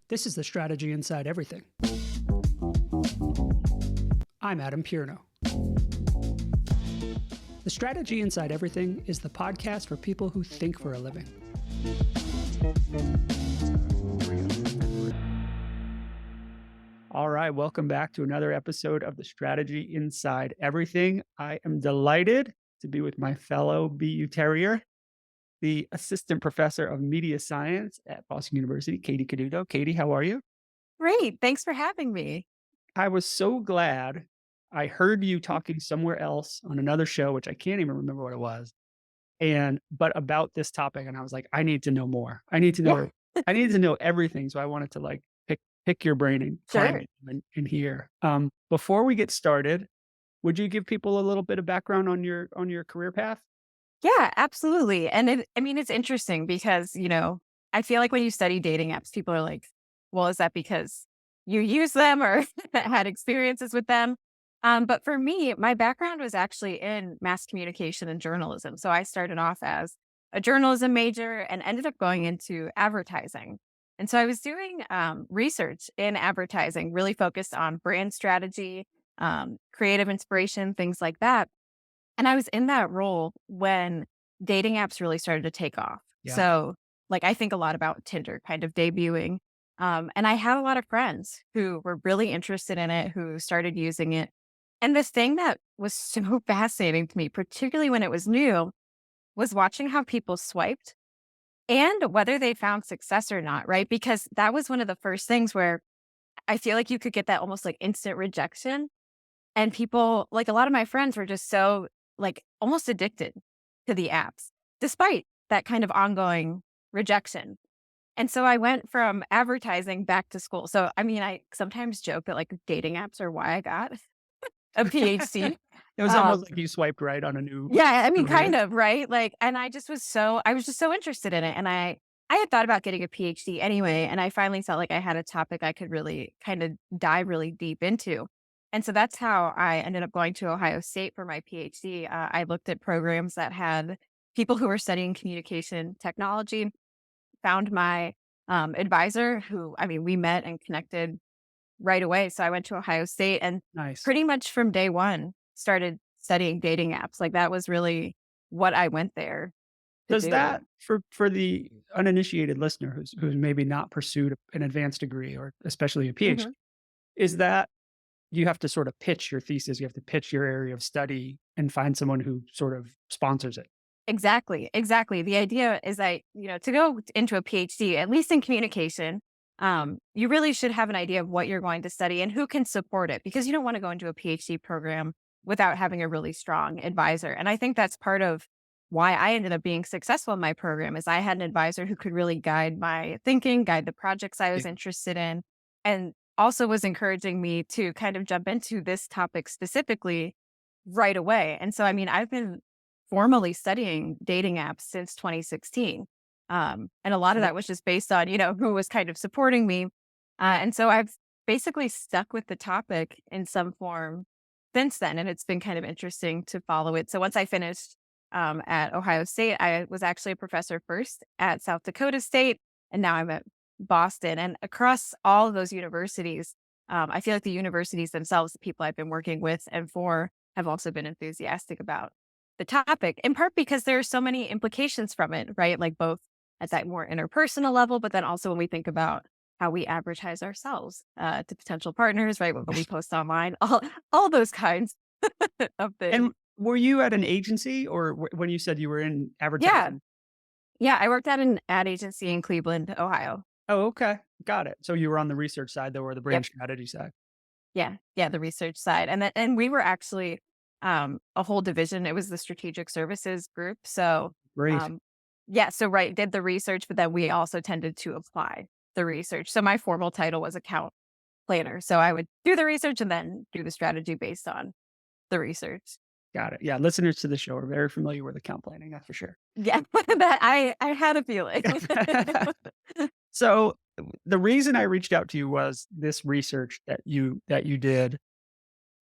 This is the strategy inside everything. I'm Adam Pierno. The Strategy Inside Everything is the podcast for people who think for a living. All right, welcome back to another episode of The Strategy Inside Everything. I am delighted to be with my fellow BU Terrier, the Assistant Professor of Media Science at Boston University, Katy Coduto. Katy, how are you? Great. Thanks for having me. I was so glad I heard you talking somewhere else on another show, which I can't even remember what it was, but about this topic, and I was like, "I need to know more. Yeah, I need to know everything." So I wanted to, like, pick your brain and climb sure. it and hear. Before we get started, would you give people a little bit of background on your career path? Yeah, absolutely. And it's interesting because, I feel like when you study dating apps, people are like, well, is that because you use them or had experiences with them? But for me, my background was actually in mass communication and journalism. So I started off as a journalism major and ended up going into advertising. And so I was doing research in advertising, really focused on brand strategy, creative inspiration, things like that. And I was in that role when dating apps really started to take off. Yeah. So, like, I think a lot about Tinder kind of debuting. And I had a lot of friends who were really interested in it, who started using it. And this thing that was so fascinating to me, particularly when it was new, was watching how people swiped and whether they found success or not, right? Because that was one of the first things where I feel like you could get that almost like instant rejection and people like, a lot of my friends were just so, like, almost addicted to the apps, despite that kind of ongoing rejection. And so I went from advertising back to school. So, I sometimes joke that, like, dating apps are why I got a PhD. It was Um, almost like you swiped right on a new yeah, career. kind of, right? Like, and I was just so interested in it, and I had thought about getting a PhD anyway, and I finally felt like I had a topic I could really kind of dive really deep into. And so that's how I ended up going to Ohio State for my PhD. I looked at programs that had people who were studying communication technology, found my advisor who, we met and connected right away. So I went to Ohio State and Nice. pretty much from day one started studying dating apps. Like that was really what I went there to Does do. that for the uninitiated listener who's maybe not pursued an advanced degree or especially a PhD, Mhm. is that you have to sort of pitch your thesis, you have to pitch your area of study and find someone who sort of sponsors it. Exactly, exactly. The idea is that, to go into a PhD, at least in communication, you really should have an idea of what you're going to study and who can support it because you don't want to go into a PhD program without having a really strong advisor. And I think that's part of why I ended up being successful in my program is I had an advisor who could really guide my thinking, guide the projects I Yeah. was interested in, and also was encouraging me to kind of jump into this topic specifically right away. And so, I've been formally studying dating apps since 2016. And a lot of Wha that was just based on, who was kind of supporting me. And so I've basically stuck with the topic in some form since then. And it's been kind of interesting to follow it. So once I finished at Ohio State, I was actually a professor first at South Dakota State. And now I'm at Boston. And across all of those universities, I feel like the universities themselves, the people I've been working with and for, have also been enthusiastic about the topic, in part because there are so many implications from it, right? Like both at that more interpersonal level, but then also when we think about how we advertise ourselves to potential partners, right? What we post online, all those kinds of And things. were you at an agency or when you said you were in Yeah. advertising? Yeah. I worked at an ad agency in Cleveland, Ohio. Oh, okay. Got it. So you were on the research side though, or the brand Yep. strategy side. Yeah. Yeah. The research side. And we were actually a whole division. It was the strategic services group. So Great. um yeah, so right, did the research, but then we also tended to apply the research. So my formal title was account planner. So I would do the research and then do the strategy based on the research. Got it. Yeah, listeners to the show are very familiar with account planning, that's for sure. Yeah, that I had a feeling. So, the reason I reached out to you was this research that you did,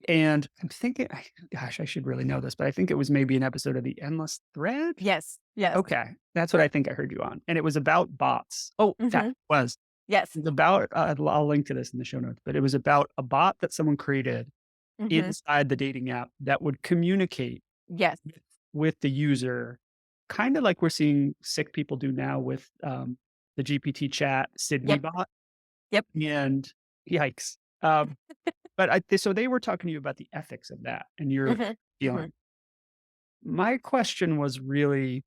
and I'm thinking gosh, I should really know this, but I think it was maybe an episode of The Endless Thread? Yes, yes. Okay, that's what I think I heard you on, and it was about bots. Oh, in fact, Mhm. it was. Yes. It's about I'll link to this in the show notes, but it was about a bot that someone created Mhm. inside the dating app that would communicate Yes. with the user, kinda like we're seeing sick people do now with, the GPT chat Sydney Yep. bot, Yep. and yikes. But so they were talking to you about the ethics of that and your Mhm. Mhm. feeling. My question was really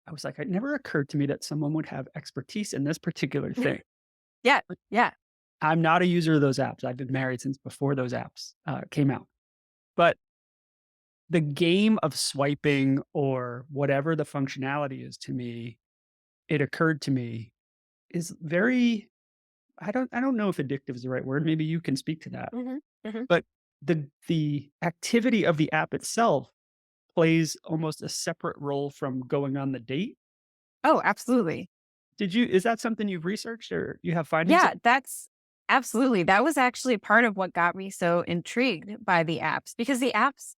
I was like, "It never occurred to me that someone would have expertise in this particular thing." Yeah. Yeah. I'm not a user of those apps. I've been married since before those apps, came out. But the game of swiping or whatever the functionality is to me, it occurred to me, is very I don't know if addictive is the right word, maybe you can speak to that. Mhm. Mhm. But the activity of the app itself plays almost a separate role from going on the date. Oh, absolutely. Is that something you've researched or you have findings of? Yeah, that's absolutely. That was actually part of what got me so intrigued by the apps because the apps,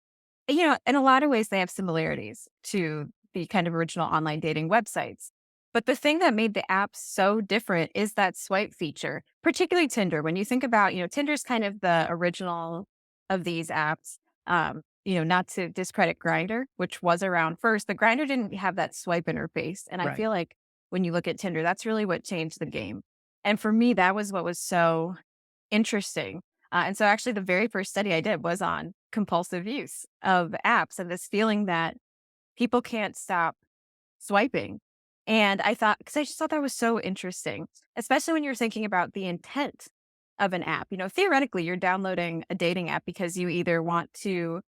in a lot of ways, they have similarities to the kind of original online dating websites. But the thing that made the apps so different is that swipe feature, particularly Tinder. When you think about, Tinder's kind of the original of these apps. Not to discredit Grinder, which was around first. The Grinder didn't have that swipe interface. And I Right. feel like when you look at Tinder, that's really what changed the game. And for me, that was what was so interesting. And so actually the very first study I did was on compulsive use of apps and this feeling that people can't stop swiping. And I thought, because I just thought that was so interesting, especially when you're thinking about the intent of an app. Theoretically, you're downloading a dating app because you either want to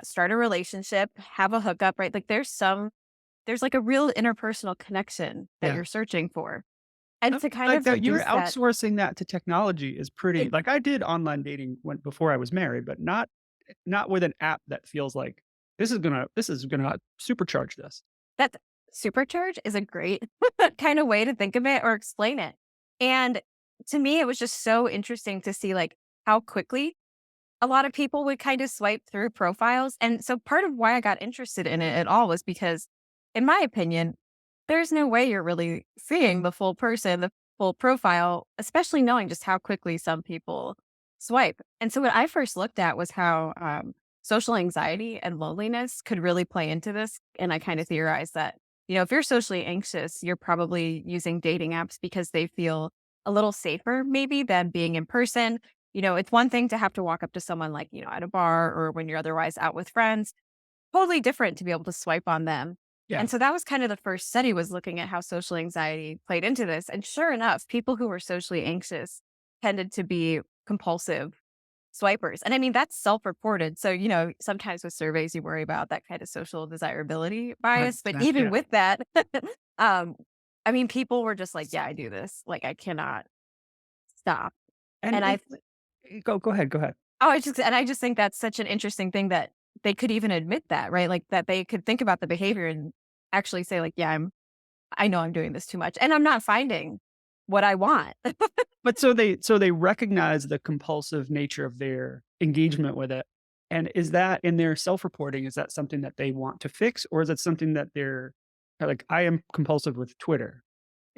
start a relationship, have a hookup, right? Like there's like a real interpersonal connection that Yeah. you're searching for. And to kind Like of that you're reduce that, outsourcing that to technology is pretty it, like, I did online dating before I was married, but not with an app that feels like, this is gonna supercharge this." that supercharge is a great kind of way to think of it or explain it. And to me, it was just so interesting to see like how quickly a lot of people would kind of swipe through profiles. And so part of why I got interested in it at all was because, in my opinion, there's no way you're really seeing the full person, the full profile, especially knowing just how quickly some people swipe. And so what I first looked at was how social anxiety and loneliness could really play into this. And I kind of theorized that, if you're socially anxious, you're probably using dating apps because they feel a little safer maybe than being in person. It's one thing to have to walk up to someone like, at a bar or when you're otherwise out with friends. Totally different to be able to swipe on them. Yeah. And so that was kind of the first study was looking at how social anxiety played into this. And sure enough, people who were socially anxious tended to be compulsive swipers. And I mean, that's self-reported. So, sometimes with surveys, you worry about that kind of social desirability bias. But 100%, even yeah. with that, um, I mean, people were just like, yeah, I do this. Like, I cannot stop. And And I go ahead. I just think that's such an interesting thing that they could even admit that, right? Like, that they could think about the behavior and actually say, like, "Yeah, I know I'm doing this too much, and I'm not finding what I want." But so they recognize the compulsive nature of their engagement with it, and is that in their self-reporting, is that something that they want to fix, or is it something that they're like, "I am compulsive with Twitter,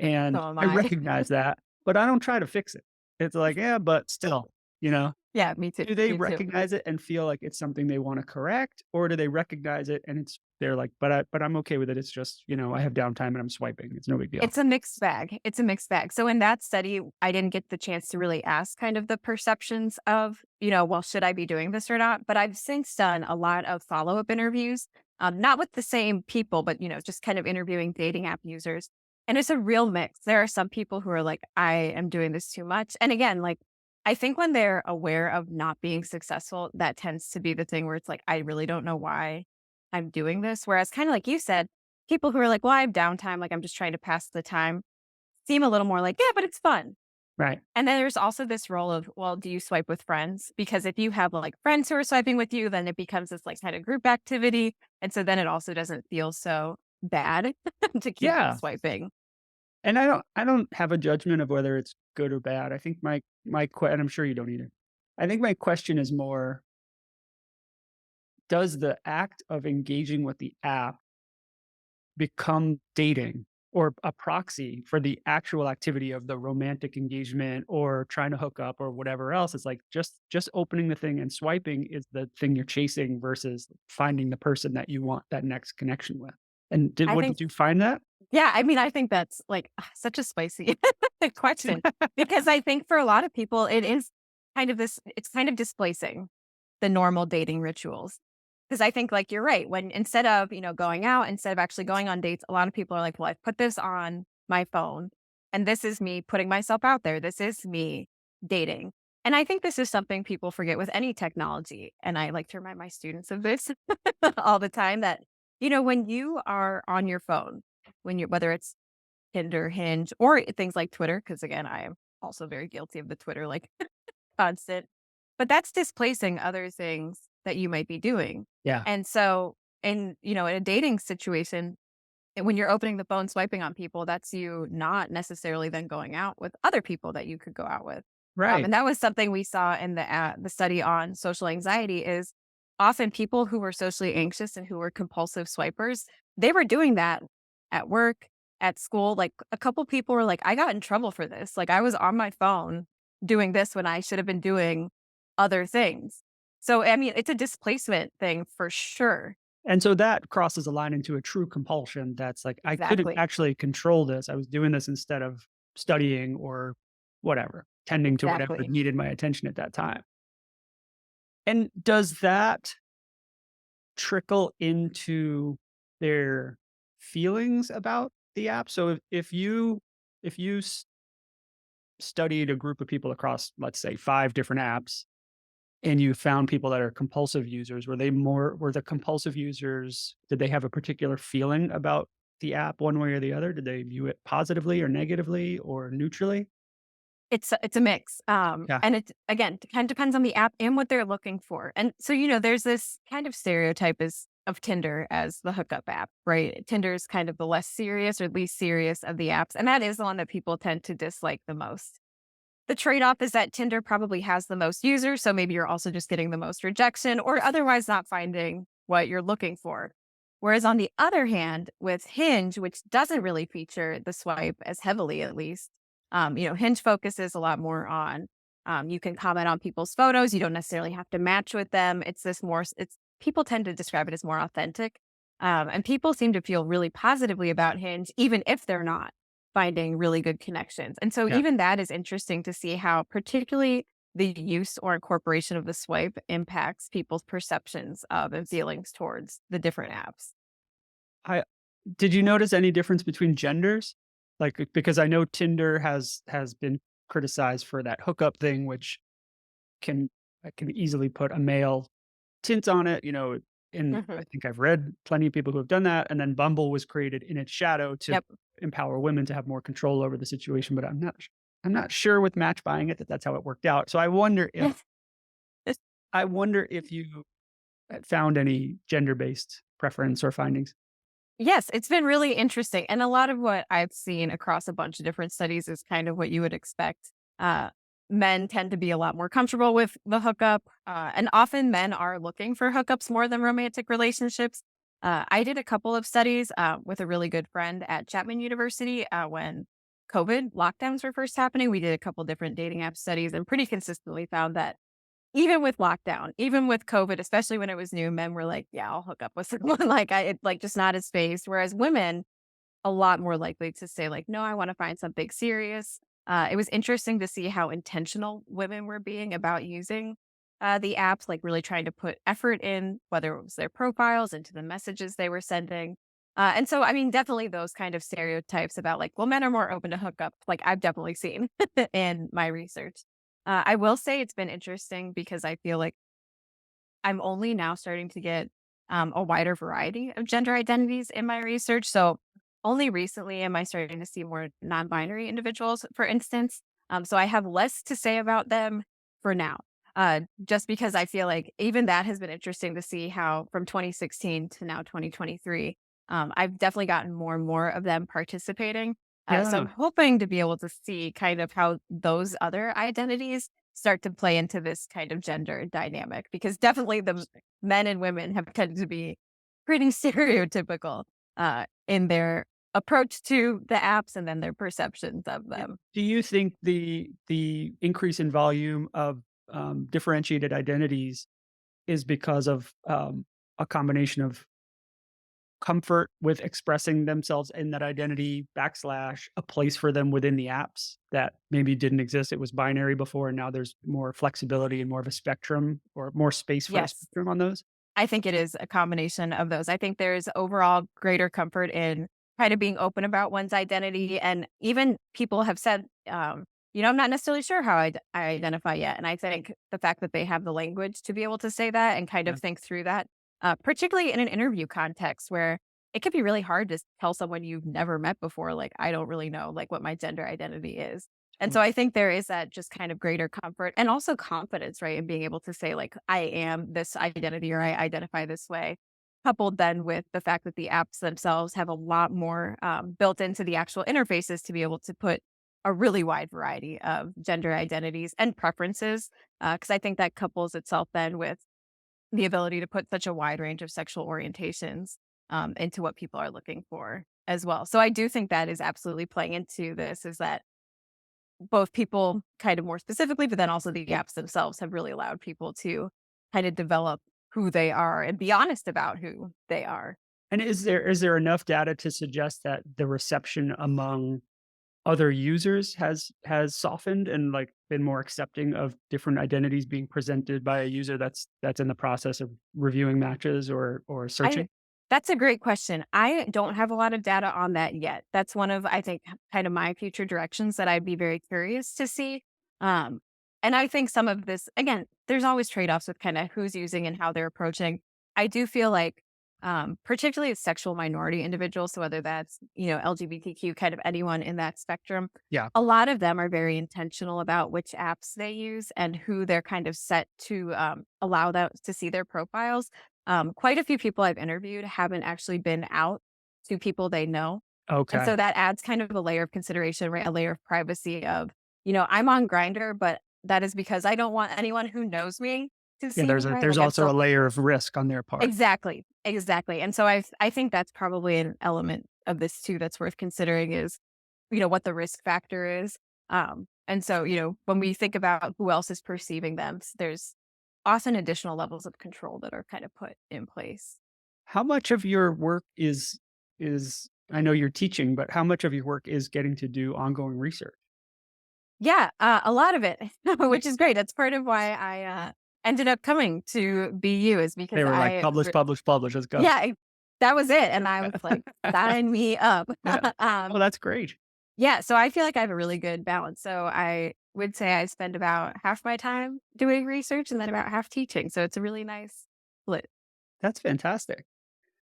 So and am I I. recognize that, but I don't try to fix it." It's like, "Yeah, but still," you know? Yeah, me too, Do they me too. recognize it and feel like it's something they wanna correct, or do they recognize it and they're like, but I'm okay with it, it's just, I have downtime and I'm swiping, it's no big deal." It's a mixed bag. It's a mixed bag. So in that study, I didn't get the chance to really ask kind of the perceptions of, well, should I be doing this or not? But I've since done a lot of follow-up interviews, not with the same people, but just kind of interviewing dating app users. And it's a real mix. There are some people who are like, I am doing this too much. And again, like I think when they're aware of not being successful, that tends to be the thing where it's like, I really don't know why I'm doing this. Whereas kind of like you said, people who are like, "Well, I have downtime, like, I'm just trying to pass the time," seem a little more like, "Yeah, but it's fun." Right. And then there's also this role of, well, do you swipe with friends? Because if you have, like, friends who are swiping with you, then it becomes this, like, kind of group activity, and so then it also doesn't feel so bad to keep Yeah. swiping. And I don't have a judgment of whether it's good or bad. I think and I'm sure you don't either. I think my question is more, does the act of engaging with the app become dating? or a proxy for the actual activity of the romantic engagement or trying to hook up or whatever else. It's like just opening the thing and swiping is the thing you're chasing versus finding the person that you want that next connection with. And I think did you find that? yeah, I mean, I think that's, like, such a spicy question because I think for a lot of people, it is it's kind of displacing the normal dating rituals. Because I think, like, you're right, when instead of, going out, instead of actually going on dates, a lot of people are like, "Well, I've put this on my phone, and this is me putting myself out there. This is me dating." And I think this is something people forget with any technology, and I like to remind my students of this all the time that, when you are on your phone, when you're whether it's Tinder, Hinge, or things like Twitter, because again, I am also very guilty of the Twitter, like, constant, but that's displacing other things that you might be doing. Yeah. And so, in a dating situation, when you're opening the phone, swiping on people, that's you not necessarily then going out with other people that you could go out with. Right. And that was something we saw in the study on social anxiety is often people who were socially anxious and who were compulsive swipers, they were doing that at work, at school. Like a couple people were like, I got in trouble for this. Like I was on my phone doing this when I should have been doing other things. So, I mean, it's a displacement thing for sure. And so that crosses a line into a true compulsion that's like, I couldn't Exactly. actually control this. I was doing this instead of studying or whatever, tending to whatever Exactly. needed my attention at that time. And does that trickle into their feelings about the app? So if you studied a group of people across, let's say, 5 different apps, and you found people that are compulsive users, were the compulsive users, did they have a particular feeling about the app one way or the other? Did they view it positively or negatively or neutrally? It's a mix, Yeah. and it again, kind of depends on the app and what they're looking for, and so, there's this kind of stereotype is of Tinder as the hookup app, right? Tinder is kind of the less serious or least serious of the apps, and that is the one that people tend to dislike the most. The trade-off is that Tinder probably has the most users, so maybe you're also just getting the most rejection or otherwise not finding what you're looking for. Whereas on the other hand, with Hinge, which doesn't really feature the swipe as heavily, at least, Hinge focuses a lot more on you can comment on people's photos. You don't necessarily have to match with them. It's this more. It's people tend to describe it as more authentic, and people seem to feel really positively about Hinge, even if they're not finding really good connections. And so Yeah. even that is interesting to see how particularly the use or incorporation of the swipe impacts people's perceptions of and feelings towards the different apps. I Did you notice any difference between genders? Like, because I know Tinder has been criticized for that hookup thing, which can can easily put a male tint on it, and I Mhm. think I've read plenty of people who have done that, and then Bumble was created in its shadow to Yep. empower women to have more control over the situation, but I'm not sure with match buying it that that's how it worked out. So Yes. I wonder if you found any gender-based preference or findings. Yes, it's been really interesting. And a lot of what I've seen across a bunch of different studies is kind of what you would expect. Uh, Men tend to be a lot more comfortable with the hookup. And often men are looking for hookups more than romantic relationships. I did a couple of studies with a really good friend at Chapman University when COVID lockdowns were first happening. We did a couple different dating app studies and pretty consistently found that even with lockdown, even with COVID, especially when it was new, men were like, "Yeah, I'll hook up with someone." Like, like, just not as phased, whereas women, a lot more likely to say, like, "No, I wanna find something serious." It was interesting to see how intentional women were being about using, the apps, like, really trying to put effort in, whether it was their profiles, into the messages they were sending. And so, I mean, definitely those kind of stereotypes about, like, well, men are more open to hookup, like, I've definitely seen in my research. I will say it's been interesting because I feel like I'm only now starting to get a wider variety of gender identities in my research. So only recently am I starting to see more non-binary individuals, for instance. So I have less to say about them for now. Just because I feel like even that has been interesting to see how from 2016 to now 2023, I've definitely gotten more and more of them participating. So I'm Yeah. hoping to be able to see kind of how those other identities start to play into this kind of gender dynamic because definitely the Interesting. men and women have tended to be pretty stereotypical in their approach to the apps and then their perceptions of Yeah. them. Do you think the increase in volume of, differentiated identities is because of, a combination of comfort with expressing themselves in that identity backslash a place for them within the apps that maybe didn't exist? It was binary before, and now there's more flexibility and more of a spectrum or more space for a Yes. spectrum on those? I think it is a combination of those. I think there's overall greater comfort in kind of being open about one's identity. And even people have said, I'm not necessarily sure how I identify yet. And I think the fact that they have the language to be able to say that and kind Yeah. of think through that, particularly in an interview context where it could be really hard to tell someone you've never met before, like, I don't really know like what my gender identity is. And so I think there is that just kind of greater comfort and also confidence, right? In being able to say, like, I am this identity or I identify this way, coupled then with the fact that the apps themselves have a lot more built into the actual interfaces to be able to put a really wide variety of gender identities and preferences. Because I think that couples itself then with the ability to put such a wide range of sexual orientations into what people are looking for as well. So I do think that is absolutely playing into this is that both people kind of more specifically, but then also the apps themselves have really allowed people to kind of develop who they are and be honest about who they are. And is there enough data to suggest that the reception among other users has softened and, like, been more accepting of different identities being presented by a user that's in the process of reviewing matches or I searching? That's a great question. I don't have a lot of data on that yet. That's one of, I think, kind of my future directions that I'd be very curious to see. Um, and I think some of this, again, there's always trade-offs with kind of who's using and how they're approaching. I do feel like, particularly with sexual minority individuals, so whether that's, LGBTQ, kind of anyone in that spectrum, Yeah. a lot of them are very intentional about which apps they use and who they're kind of set to allow that to see their profiles. Quite a few people I've interviewed haven't actually been out to people they know. And Okay. so that adds kind of a layer of consideration, right? A layer of privacy of, I'm on Grinder, but that is because I don't want anyone who knows me to Yeah, see there's who a I there's am. also So a layer of risk on their part. exactly, exactly. And so I think that's probably an element of this too that's worth considering is, what the risk factor is. And so, when we think about who else is perceiving them, there's often additional levels of control that are kind of put in place. How much of your work is I know you're teaching, but how much of your work is getting to do ongoing research? Yeah, a lot of it, which is great. That's part of why I ended up coming to BU is because They were like, "Publish, publish, publish, let's go." yeah, that was it. And I was like, sign me up. Yeah. Oh, um, that's great. yeah, so I feel like I have a really good balance. So I would say I spend about half my time doing research and then about half teaching. So it's a really nice split. That's fantastic.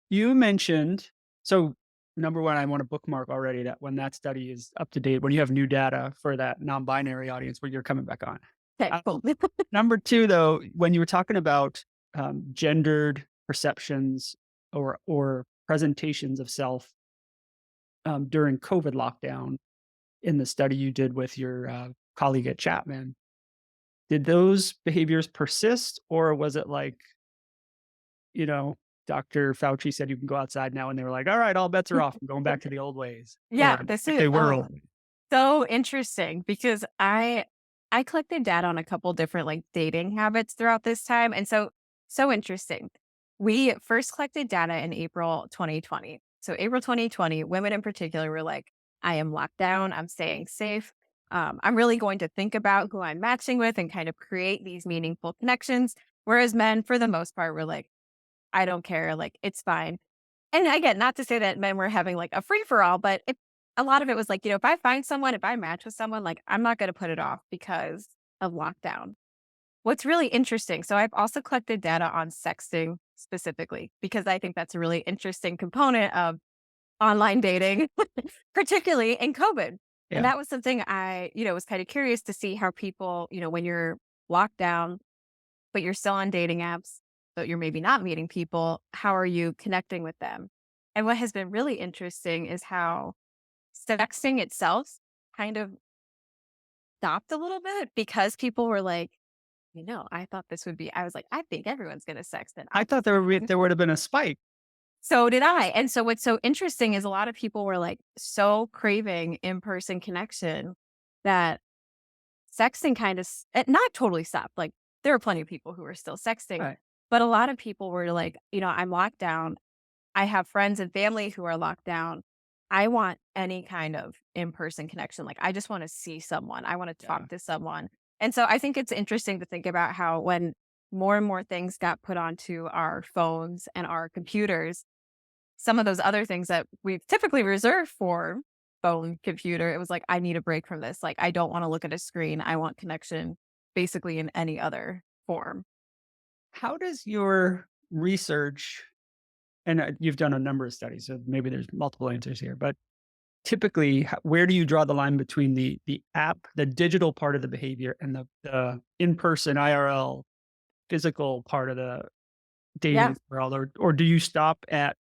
You mentioned so number 1, I wanna bookmark already that when that study is up to date, when you have new data for that non-binary audience where you're coming back on. Okay, cool. Um, Number 2, though, when you were talking about, gendered perceptions or presentations of self, during COVID lockdown in the study you did with your, colleague at Chapman, did those behaviors persist, or was it like, you know, Dr. Fauci said you can go outside now, and they were like, "All right, all bets are off. I'm going back to the old ways," Yeah, or this if is they were old ways? so interesting because I collected data on a couple different like dating habits throughout this time. And so interesting. We first collected data in April 2020. So April 2020, women in particular were like, I am locked down, I'm staying safe. I'm really going to think about who I'm matching with and kind of create these meaningful connections. Whereas men, for the most part, were like, I don't care, like it's fine. And again, not to say that men were having like a free for all, but a lot of it was like, if I find someone, if I match with someone, like I'm not going to put it off because of lockdown. What's really interesting, so I've also collected data on sexting specifically because I think that's a really interesting component of online dating, particularly in COVID. And Yeah. that was something I, was kind of curious to see how people, when you're locked down, but you're still on dating apps, but you're maybe not meeting people, how are you connecting with them? And what has been really interesting is how sexting itself kind of stopped a little bit because people were like, I thought this would be, I was like, I think everyone's going to sext and I I'll thought just, there would have been a spike. So did I. And so what's so interesting is a lot of people were like so craving in-person connection that sexting kind of not totally stopped. Like there were plenty of people who were still sexting, Right. but a lot of people were like, I'm locked down. I have friends and family who are locked down. I want any kind of in-person connection. Like I just want to see someone. I want to Yeah. talk to someone. And so I think it's interesting to think about how when more and more things got put onto our phones and our computers, some of those other things that we've typically reserved for phone, computer, it was like, I need a break from this. Like, I don't want to look at a screen. I want connection basically in any other form. How does your research, and you've done a number of studies, so maybe there's multiple answers here, but typically, where do you draw the line between the app, the digital part of the behavior, and the in-person IRL physical part of the Yeah. dating world, or do you stop at,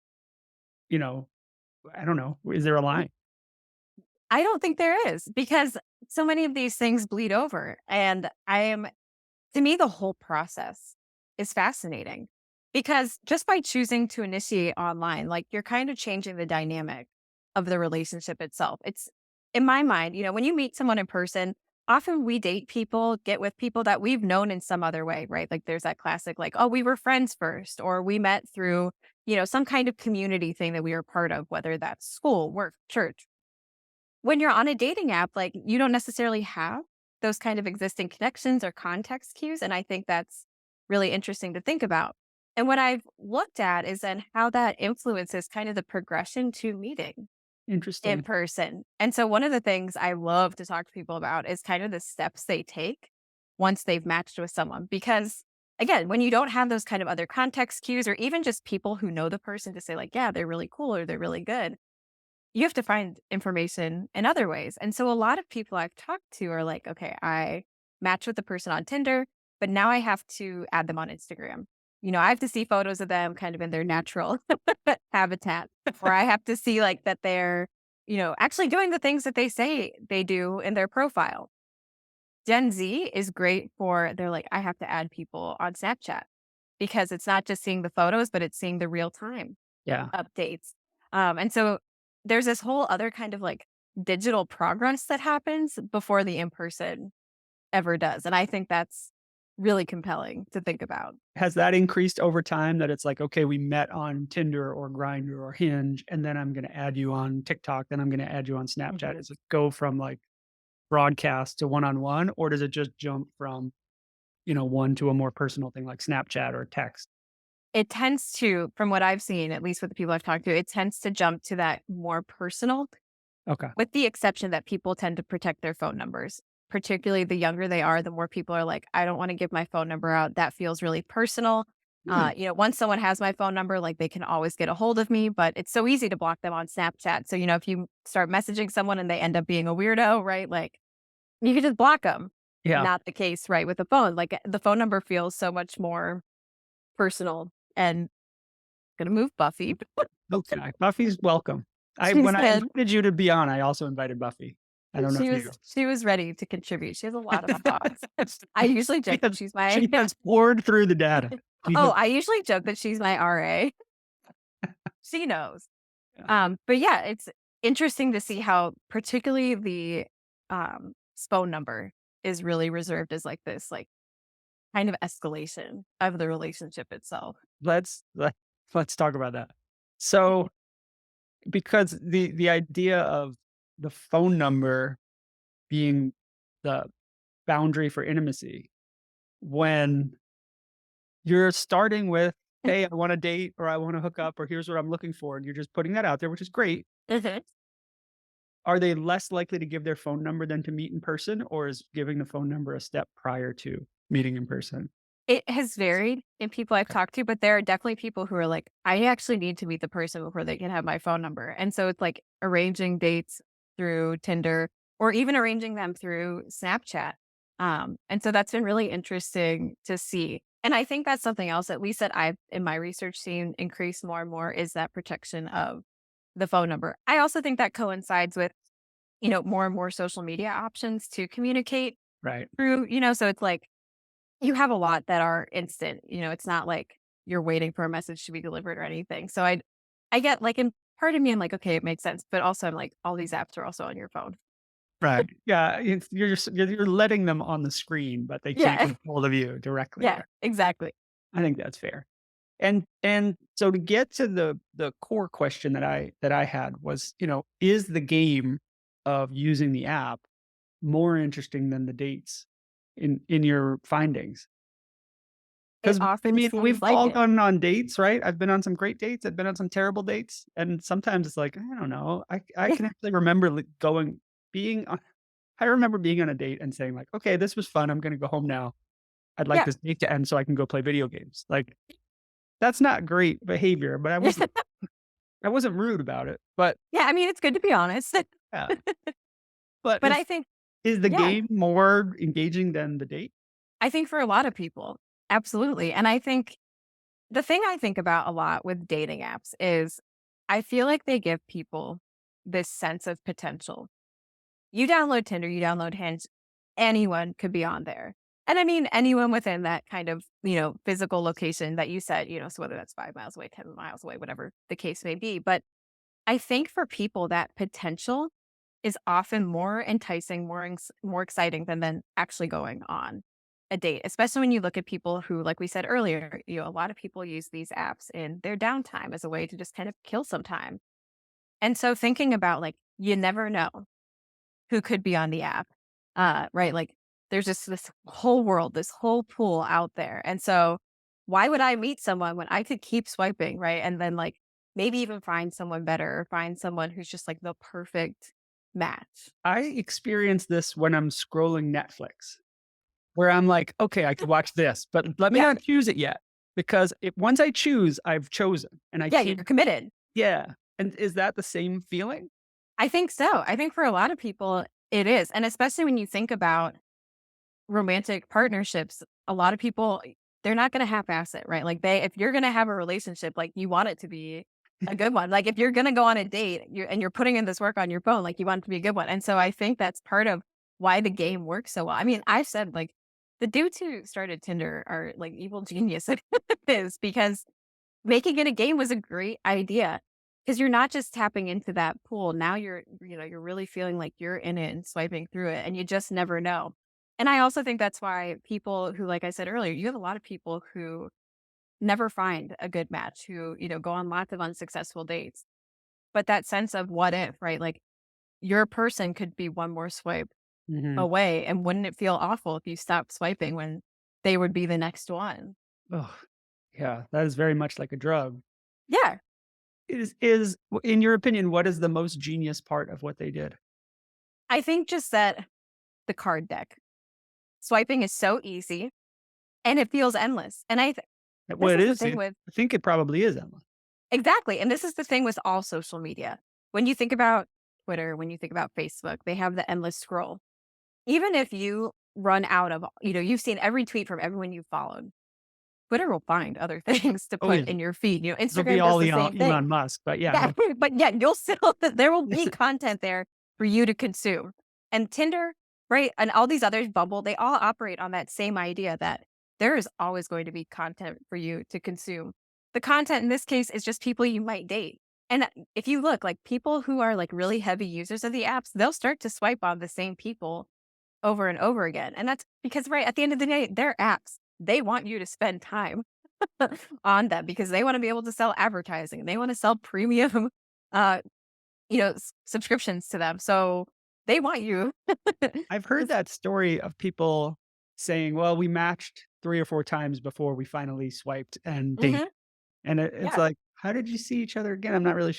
you know, I don't know, is there a line? I don't think there is because so many of these things bleed over. And to me, the whole process is fascinating because just by choosing to initiate online, like you're kind of changing the dynamic of the relationship itself. It's in my mind, when you meet someone in person, often we date people, get with people that we've known in some other way, right? Like there's that classic, like, oh, we were friends first, or we met through, some kind of community thing that we were part of, whether that's school, work, church. When you're on a dating app, like, you don't necessarily have those kind of existing connections or context cues, and I think that's really interesting to think about. And what I've looked at is then how that influences kind of the progression to meeting in Interesting. person. And so one of the things I love to talk to people about is kind of the steps they take once they've matched with someone. Because again, when you don't have those kind of other context cues or even just people who know the person to say, like, yeah, they're really cool or they're really good, you have to find information in other ways. And so a lot of people I've talked to are like, okay, I match with the person on Tinder, but now I have to add them on Instagram. I have to see photos of them kind of in their natural habitat, or I have to see like that they're, actually doing the things that they say they do in their profile. Gen Z is great for, they're like, I have to add people on Snapchat because it's not just seeing the photos, but it's seeing the real time Yeah. updates. And so there's this whole other kind of like digital progress that happens before the in person ever does. And I think that's really compelling to think about. Has that increased over time that it's like, okay, we met on Tinder or Grindr or Hinge, and then I'm gonna add you on TikTok, then I'm gonna add you on Snapchat? Mhm. Does it go from, like, broadcast to one-on-one, or does it just jump from, one to a more personal thing like Snapchat or text? It tends to, from what I've seen, at least with the people I've talked to, it tends to jump to that more personal, Okay. with the exception that people tend to protect their phone numbers. Particularly the younger they are, the more people are like, I don't want to give my phone number out. That feels really personal. Hmm. Once someone has my phone number, like they can always get a hold of me, but it's so easy to block them on Snapchat. So, if you start messaging someone and they end up being a weirdo, right? Like you can just block them. Yeah. Not the case, right? With the phone, like the phone number feels so much more personal and gonna move Buffy. Okay. Buffy's welcome. I She when I said invited you to be on, I also invited Buffy. I don't know if you she was ready to contribute. She has a lot of thoughts. I usually She joke that has she's my she has poured through the data. She oh, has I usually joke that she's my RA. She knows. yeah, But yeah, it's interesting to see how particularly the phone number is really reserved as like this like kind of escalation of the relationship itself. let's talk about that. So, because the idea of the phone number being the boundary for intimacy, when you're starting with, "Hey, I wanna date," or "I wanna hook up," or "Here's what I'm looking for," and you're just putting that out there, which is great. Mhm. Are they less likely to give their phone number than to meet in person, or is giving the phone number a step prior to meeting in person? It has varied in people I've Okay. talked to, but there are definitely people who are like, I actually need to meet the person before they can have my phone number. And so it's like arranging dates through Tinder or even arranging them through Snapchat. And so that's been really interesting to see. And I think that's something else, at least that I've in my research seen increase more and more is that protection of the phone number. I also think that coincides with, more and more social media options to communicate Right. through, so it's like you have a lot that are instant, it's not like you're waiting for a message to be delivered or anything. So I get like, in part of me, I'm like, okay, it makes sense. But also I'm like, all these apps are also on your phone. Right. Yeah, you're letting them on the screen, but they can't Yeah. get a hold of you directly Yeah, there. exactly. I think that's fair. And so to get to the core question that I had was, is the game of using the app more interesting than the dates in your findings? It 'Cause, I often mean, we've seems like all it. gone on dates, right? I've been on some great dates, I've been on some terrible dates, and sometimes it's like, I don't know, I can actually remember being on I remember being on a date and saying like, "Okay, this was fun, I'm gonna go home now. I'd like Yeah. this date to end so I can go play video games." Like, that's not great behavior, but I wasn't rude about it, but Yeah, I mean, it's good to be honest. yeah. But But is I think is the yeah, game more engaging than the date? I think for a lot of people, absolutely. And I think the thing I think about a lot with dating apps is I feel like they give people this sense of potential. You download Tinder, you download Hinge, anyone could be on there. And I mean, anyone within that kind of, physical location that you said, so whether that's 5 miles away, 10 miles away, whatever the case may be. But I think for people that potential is often more enticing, more exciting than actually going on a date, especially when you look at people who, like we said earlier, a lot of people use these apps in their downtime as a way to just kind of kill some time. And so thinking about like, you never know who could be on the app, right? Like there's just this whole world, this whole pool out there. And so why would I meet someone when I could keep swiping, right? And then like maybe even find someone better or find someone who's just like the perfect match. I experience this when I'm scrolling Netflix, where I'm like, "Okay, I could watch this, but let me Yeah. not choose it yet." Because once I choose, I've chosen, and I Yeah, you're can't. committed. Yeah. And is that the same feeling? I think so. I think for a lot of people it is. And especially when you think about romantic partnerships, a lot of people, they're not gonna half-ass it, right? Like, if you're gonna have a relationship, like, you want it to be a good one. Like, if you're gonna go on a date, you're putting in this work on your phone, like, you want it to be a good one, and so I think that's part of why the game works so well. I mean, I've said, like, the dudes who started Tinder are, like, evil genius at this because making it a game was a great idea because 'cause you're not just tapping into that pool, now you're really feeling like you're in it and swiping through it, and you just never know. And I also think that's why people who, like I said earlier, you have a lot of people who never find a good match, who, go on lots of unsuccessful dates. But that sense of what if, right? Like, your person could be one more swipe Mhm. away, and wouldn't it feel awful if you stopped swiping when they would be the next one? Ugh, yeah, that is very much like a drug. Yeah, In your opinion, what is the most genius part of what they did? I think just that the card deck. Swiping is so easy and it feels endless. And Well, this it is the is thing it with I think it probably is endless. exactly. And this is the thing with all social media. When you think about Twitter, when you think about Facebook, they have the endless scroll. Even if you run out of, you've seen every tweet from everyone you've followed, Twitter will find other things to Oh, put yeah. in your feed. It'll be Instagram does all the same thing. Elon Musk, but yeah, Yeah, no. but yeah, you'll still there will be content there for you to consume. And Tinder, right, and all these others, Bumble, they all operate on that same idea that there is always going to be content for you to consume. The content in this case is just people you might date. And if you look, like people who are like really heavy users of the apps, they'll start to swipe on the same people over and over again. And that's because, right, at the end of the day, they're apps. They want you to spend time on them because they want to be able to sell advertising. They want to sell premium uh, subscriptions to them. So they want you. I've heard It's that story of people saying, "Well, we matched 3 or 4 times before we finally swiped and dated." mhm, And it's yeah. like, how did you see each other again? I'm not really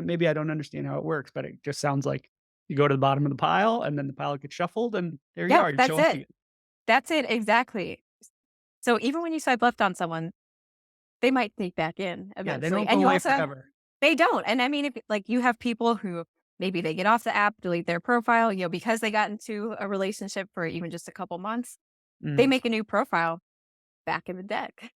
maybe I don't understand how it works, but it just sounds like you go to the bottom of the pile and then the pile gets shuffled and there you Yeah, are, you that's show up it. again. That's it. Exactly. So even when you swipe left on someone, they might sneak back in Yeah, they eventually. don't And go you away also have, forever. they don't. And I mean, if like you have people who maybe they get off the app, delete their profile, because they got into a relationship for even just a couple months, they Mm, make a new profile back in the deck.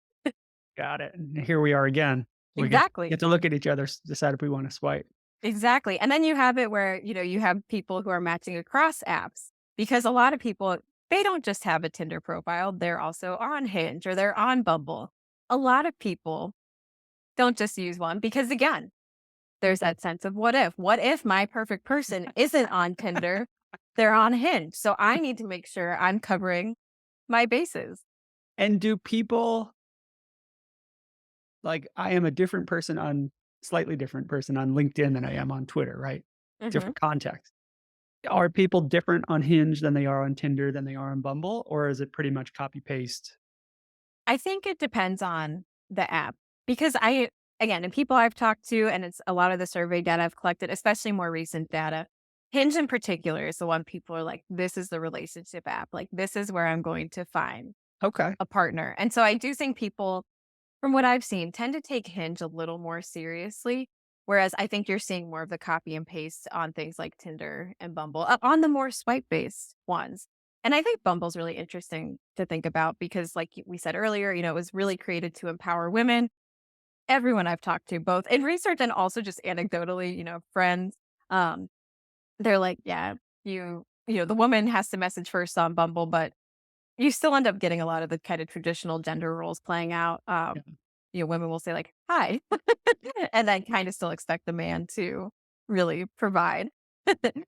got it. And here we are again. We Exactly. get to look at each other, decide if we wanna swipe. Exactly. And then you have it where, you have people who are matching across apps because a lot of people, they don't just have a Tinder profile, they're also on Hinge or they're on Bumble. A lot of people don't just use one because, again, there's that sense of what if? What if my perfect person isn't on Tinder? They're on Hinge. So I need to make sure I'm covering my bases. And do people like, I am a different person on slightly different person on LinkedIn than I am on Twitter, right? Mhm. Different context. Are people different on Hinge than they are on Tinder than they are on Bumble, or is it pretty much copy paste? I think it depends on the app because again, and people I've talked to, and it's a lot of the survey data I've collected, especially more recent data. Hinge in particular is the one people are like, this is the relationship app. Like, this is where I'm going to find Okay. a partner. And so I do think people, from what I've seen, tend to take Hinge a little more seriously. Whereas I think you're seeing more of the copy and paste on things like Tinder and Bumble, on the more swipe based ones. And I think Bumble's really interesting to think about because, like we said earlier, it was really created to empower women. Everyone I've talked to, both in research and also just anecdotally, friends, um, they're like, yeah, the woman has to message first on Bumble, but you still end up getting a lot of the kind of traditional gender roles playing out. Yeah. Women will say like, "Hi," and then kind of still expect the man to really provide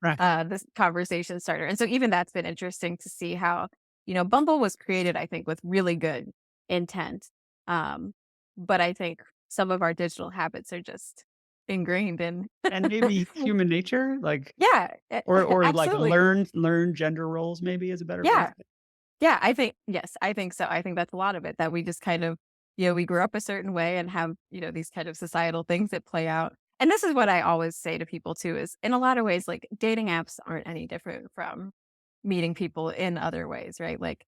Right. this conversation starter. And so even that's been interesting to see how, Bumble was created, I think, with really good intent. Um, but I think some of our digital habits are just ingrained in. And maybe human nature, like, Yeah, or like absolutely. learn gender roles maybe is a better way to Yeah. say it. Yeah, yes, I think so. I think that's a lot of it that we just kind of, we grew up a certain way and have, these kind of societal things that play out. And this is what I always say to people too is in a lot of ways, like dating apps aren't any different from meeting people in other ways, right? Like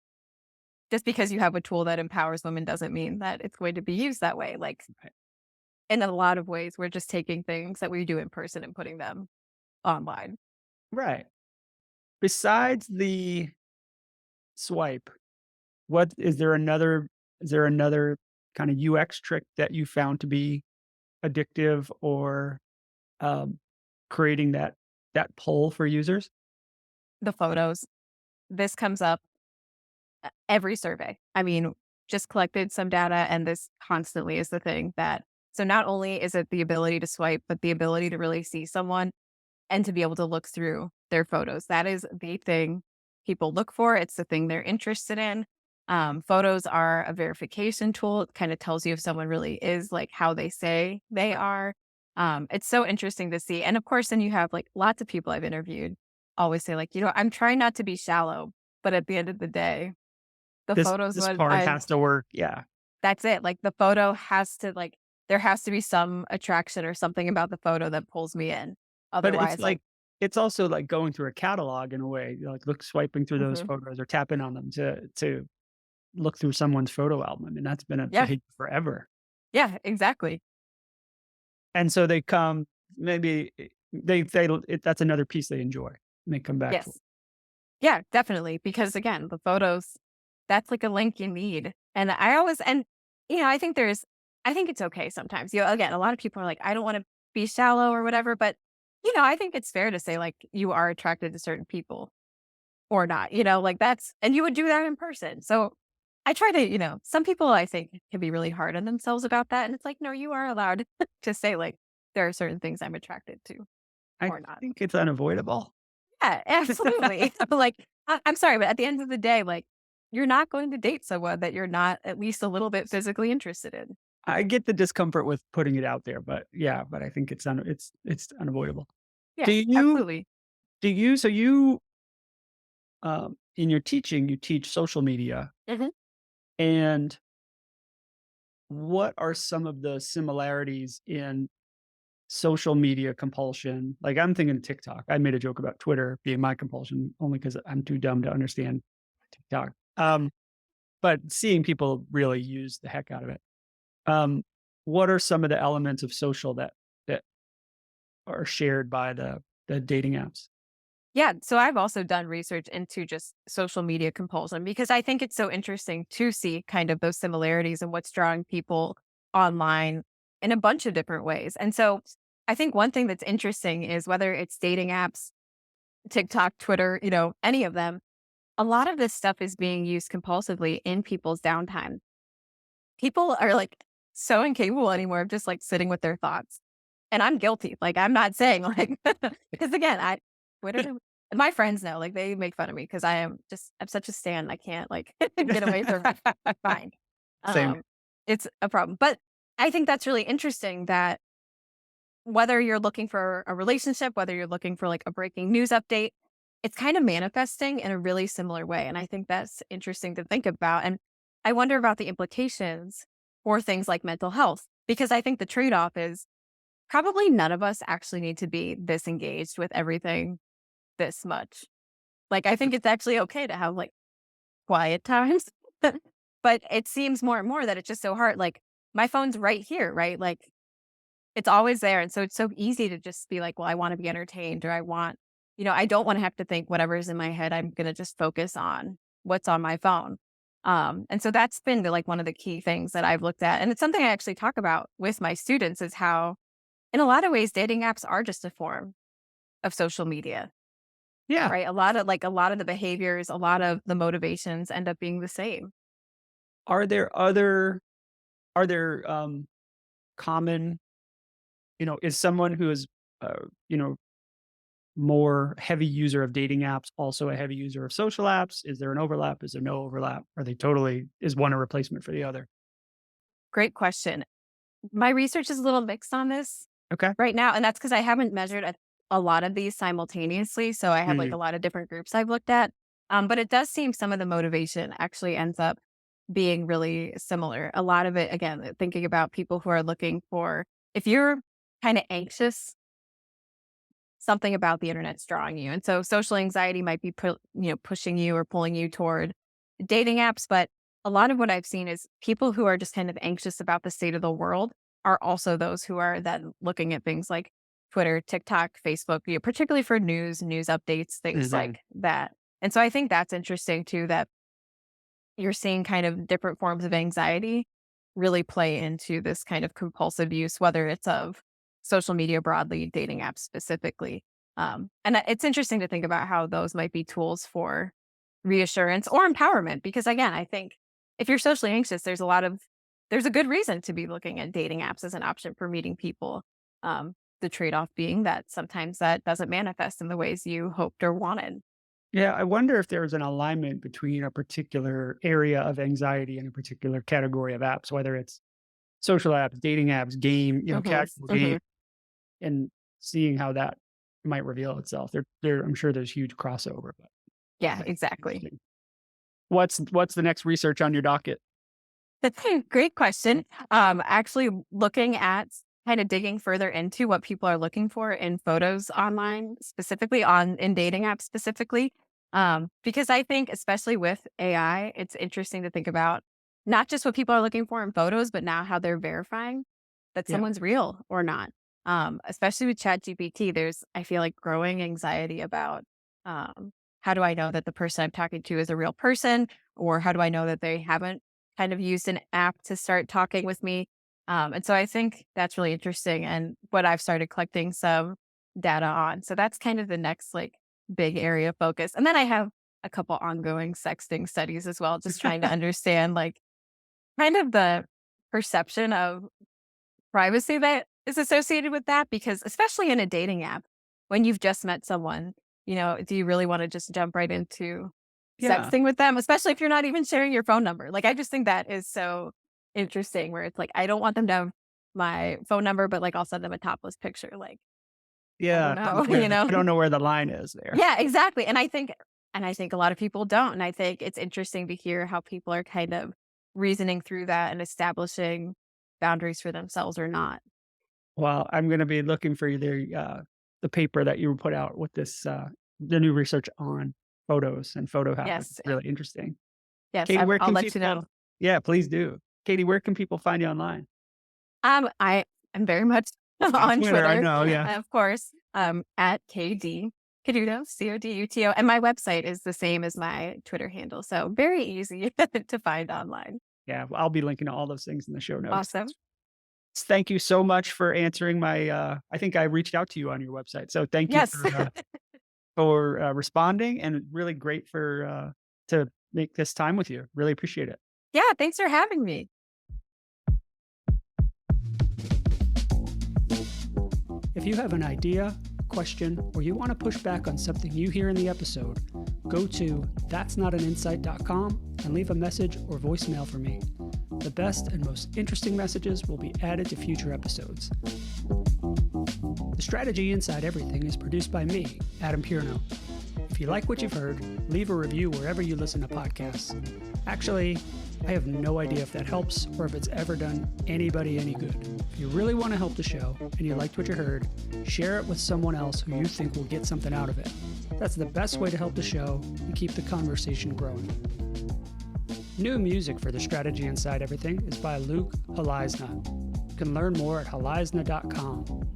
just because you have a tool that empowers women doesn't mean that it's going to be used that way. Like Right. in a lot of ways, we're just taking things that we do in person and putting them online. Right. Besides the swipe, what is there another kind of UX trick that you found to be addictive or, um, creating that pull for users? The photos, this comes up every survey. I mean, just collected some data, and this constantly is the thing that so not only is it the ability to swipe, but the ability to really see someone and to be able to look through their photos. That is the thing people look for. It's the thing they're interested in. Photos are a verification tool. It kind of tells you if someone really is like how they say they are. It's so interesting to see. And of course, then you have like lots of people I've interviewed always say, like, I'm trying not to be shallow, but at the end of the day, the photos This what part I has to work, yeah. that's it. Like the photo has to like there has to be some attraction or something about the photo that pulls me in. But it's Otherwise, like like it's also like going through a catalog in a way, like, swiping through those mhm. photos or tapping on them to look through someone's photo album, and that's been a Yeah. behavior forever. Yeah, exactly. And so they come maybe they that's another piece they enjoy, and they come back for. Yes. Yeah, definitely. Because again, the photos, that's like a link you need. And I always and I think it's okay sometimes. Again, a lot of people are like, I don't want to be shallow or whatever, but I think it's fair to say like you are attracted to certain people or not, like that's and you would do that in person. So I try to, some people I think can be really hard on themselves about that. And it's like, no, you are allowed to say like there are certain things I'm attracted to I or not. think it's unavoidable. Yeah, absolutely. Like, I'm sorry, but at the end of the day, like, you're not going to date someone that you're not at least a little bit physically interested in. I get the discomfort with putting it out there, but yeah, but I think it's unavoidable. Do Yeah, you absolutely. so you, in your teaching, you teach social media, Mhm. and what are some of the similarities in social media compulsion? Like, I'm thinking TikTok. I made a joke about Twitter being my compulsion only because 'cause I'm too dumb to understand TikTok. But seeing people really use the heck out of it. Um, what are some of the elements of social that are shared by the dating apps? Yeah, so I've also done research into just social media compulsion because I think it's so interesting to see kind of those similarities and what's drawing people online in a bunch of different ways. And so I think one thing that's interesting is whether it's dating apps, TikTok, Twitter, any of them, a lot of this stuff is being used compulsively in people's downtime. People are like so incapable anymore of just like sitting with their thoughts. And I'm guilty. Like, I'm not saying like, because again, Twitter, my friends know, like they make fun of me because I'm such a stan. I can't like get away from it. Fine. Same. Um, it's a problem. But I think that's really interesting that whether you're looking for a relationship, whether you're looking for like a breaking news update, it's kind of manifesting in a really similar way. And I think that's interesting to think about. And I wonder about the implications for things like mental health, because I think the trade off is probably none of us actually need to be this engaged with everything this much. Like, I think it's actually okay to have like quiet times. But it seems more and more that it's just so hard. Like, my phone's right here, right? Like, it's always there, and so it's so easy to just be like, "Well, I wanna be entertained," or "I want" I don't wanna have to think whatever's in my head, I'm gonna just focus on what's on my phone. And so that's been like one of the key things that I've looked at, and it's something I actually talk about with my students is how, in a lot of ways, dating apps are just a form of social media, Yeah. right? A lot of the behaviors, a lot of the motivations end up being the same. Are there common, is someone who is, uh, you know, more heavy user of dating apps also a heavy user of social apps? Is there an overlap? Is there no overlap? Are they totally is one a replacement for the other? Great question. My research is a little mixed on this Okay. right now, and that's because I haven't measured a lot of these simultaneously, so I have, like, Mhm. a lot of different groups I've looked at, but it does seem some of the motivation actually ends up being really similar. A lot of it, again, thinking about people who are looking for if you're kinda anxious, something about the internet's drawing you, and so social anxiety might be pushing you or pulling you toward dating apps, but a lot of what I've seen is people who are just kind of anxious about the state of the world are also those who are then looking at things like Twitter, TikTok, Facebook, particularly for news updates, things Mhm. like that. And so I think that's interesting too, that you're seeing kind of different forms of anxiety really play into this kind of compulsive use, whether it's of social media broadly, dating apps specifically. And it's interesting to think about how those might be tools for reassurance or empowerment. Because again, I think if you're socially anxious, there's a good reason to be looking at dating apps as an option for meeting people. The trade off being that sometimes that doesn't manifest in the ways you hoped or wanted. Yeah, I wonder if there's an alignment between a particular area of anxiety and a particular category of apps, whether it's social apps, dating apps, Hmm. casual game, Hmm. and seeing how that might reveal itself. I'm sure there's huge crossover, but Yeah, that's exactly. interesting. What's the next research on your docket? That's a great question. Actually looking at kind of digging further into what people are looking for in photos online, specifically in dating apps specifically. Because I think especially with AI, it's interesting to think about not just what people are looking for in photos, but now how they're verifying that Yeah. someone's real or not. Especially with ChatGPT, there's I feel like growing anxiety about um, how do I know that the person I'm talking to is a real person, or how do I know that they haven't kind of used an app to start talking with me. And so I think that's really interesting and what I've started collecting some data on. So that's kind of the next like big area of focus. And then I have a couple ongoing sexting studies as well, just trying to understand like kind of the perception of privacy that is associated with that. Because especially in a dating app, when you've just met someone, do you really want to just jump right into Yeah. sexting with them, especially if you're not even sharing your phone number. Like, I just think that is so interesting where it's like, I don't want them to have my phone number, but like I'll send them a topless picture. Like, I don't Yeah, know, I don't know where the line is there. Yeah, exactly. And I think a lot of people don't. And I think it's interesting to hear how people are kind of reasoning through that and establishing boundaries for themselves or not. Well, I'm gonna be looking for the paper that you put out with the new research on photos and photo habits. Yes. It's really interesting. Yes. Katie, where I'll can let you know. people Yeah, please do. Katie, where can people find you online? I am very much On on Twitter, I Twitter, know, yeah. of course, at KD Coduto, Coduto, and my website is the same as my Twitter handle, so very easy to find online. Yeah, well, I'll be linking to all those things in the show notes. Awesome. Thank you so much for answering I think I reached out to you on your website, so thank you Yes. for responding, and really great to make this time with you. Really appreciate it. Yeah, thanks for having me. If you have an idea, question, or you want to push back on something you hear in the episode, go to that'snotaninsight.com and leave a message or voicemail for me. The best and most interesting messages will be added to future episodes. The Strategy Inside Everything is produced by me, Adam Pierno. If you like what you've heard, leave a review wherever you listen to podcasts. Actually, I have no idea if that helps or if it's ever done anybody any good. If you really want to help the show and you liked what you heard, share it with someone else who you think will get something out of it. That's the best way to help the show and keep the conversation growing. New music for The Strategy Inside Everything is by Luke Halaisna. You can learn more at halaisna.com.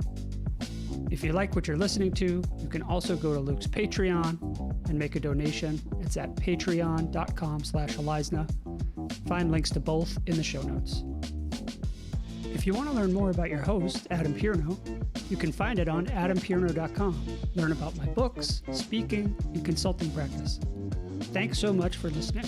If you like what you're listening to, you can also go to Luke's Patreon and make a donation. It's at patreon.com/Halaisna. Find links to both in the show notes. If you want to learn more about your host, Adam Pierno, you can find it on adampierno.com. Learn about my books, speaking, and consulting practice. Thanks so much for listening.